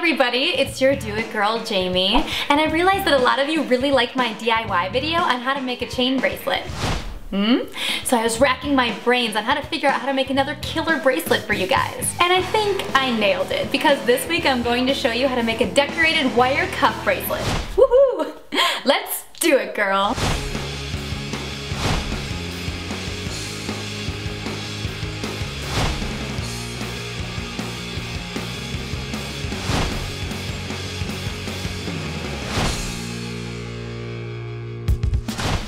everybody, it's your Do It Girl, Jamie, and I realized that a lot of you really liked my DIY video on how to make a chain bracelet. So I was racking my brains on how to figure out how to make another killer bracelet for you guys. And I think I nailed it, because this week I'm going to show you how to make a decorated wire cuff bracelet. Woohoo! Let's do it, girl!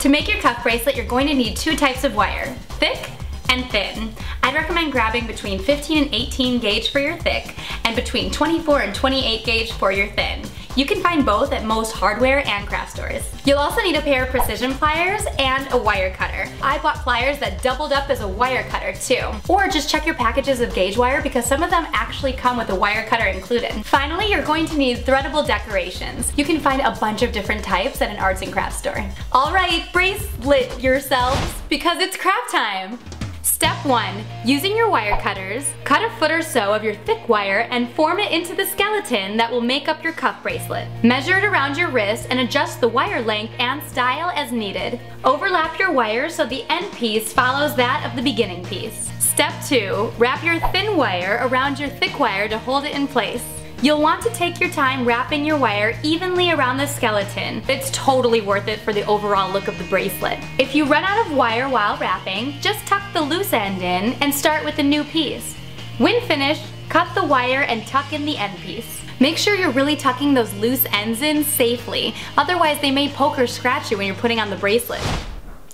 To make your cuff bracelet, you're going to need two types of wire, thick and thin. I'd recommend grabbing between 15 and 18 gauge for your thick and between 24 and 28 gauge for your thin. You can find both at most hardware and craft stores. You'll also need a pair of precision pliers and a wire cutter. I bought pliers that doubled up as a wire cutter too. Or just check your packages of gauge wire, because some of them actually come with a wire cutter included. Finally, you're going to need threadable decorations. You can find a bunch of different types at an arts and crafts store. Alright, bracelet yourselves, because it's craft time! Step 1. Using your wire cutters, cut a foot or so of your thick wire and form it into the skeleton that will make up your cuff bracelet. Measure it around your wrist and adjust the wire length and style as needed. Overlap your wire so the end piece follows that of the beginning piece. Step 2. Wrap your thin wire around your thick wire to hold it in place. You'll want to take your time wrapping your wire evenly around the skeleton. It's totally worth it for the overall look of the bracelet. If you run out of wire while wrapping, just tuck the loose end in and start with a new piece. When finished, cut the wire and tuck in the end piece. Make sure you're really tucking those loose ends in safely, otherwise they may poke or scratch you when you're putting on the bracelet.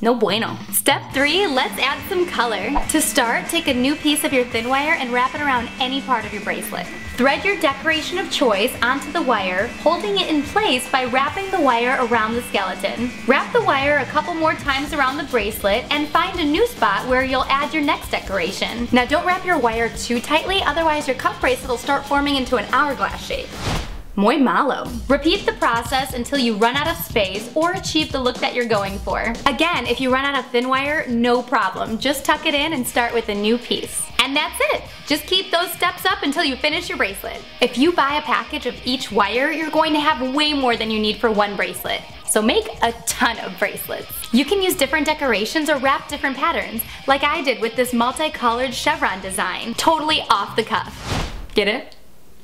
No bueno. Step 3, let's add some color. To start, take a new piece of your thin wire and wrap it around any part of your bracelet. Thread your decoration of choice onto the wire, holding it in place by wrapping the wire around the skeleton. Wrap the wire a couple more times around the bracelet and find a new spot where you'll add your next decoration. Now don't wrap your wire too tightly, otherwise your cuff bracelet will start forming into an hourglass shape. Muy malo. Repeat the process until you run out of space or achieve the look that you're going for. Again, if you run out of thin wire, no problem. Just tuck it in and start with a new piece. And that's it. Just keep those steps up until you finish your bracelet. If you buy a package of each wire, you're going to have way more than you need for one bracelet. So make a ton of bracelets. You can use different decorations or wrap different patterns, like I did with this multicolored chevron design. Totally off the cuff. Get it?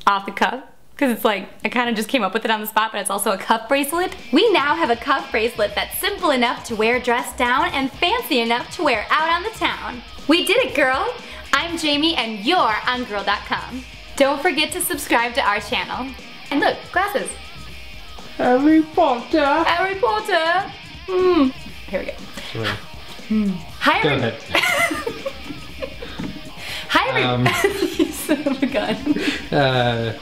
Off the cuff? Because it's like, I kind of just came up with it on the spot, but it's also a cuff bracelet. We now have a cuff bracelet that's simple enough to wear dressed down and fancy enough to wear out on the town. We did it, girl! I'm Jamie and you're on Girl.com. Don't forget to subscribe to our channel. And look, glasses. Harry Potter. Harry Potter. Here we go. Sorry. Hi, Go ahead. Hi, you son of a gun.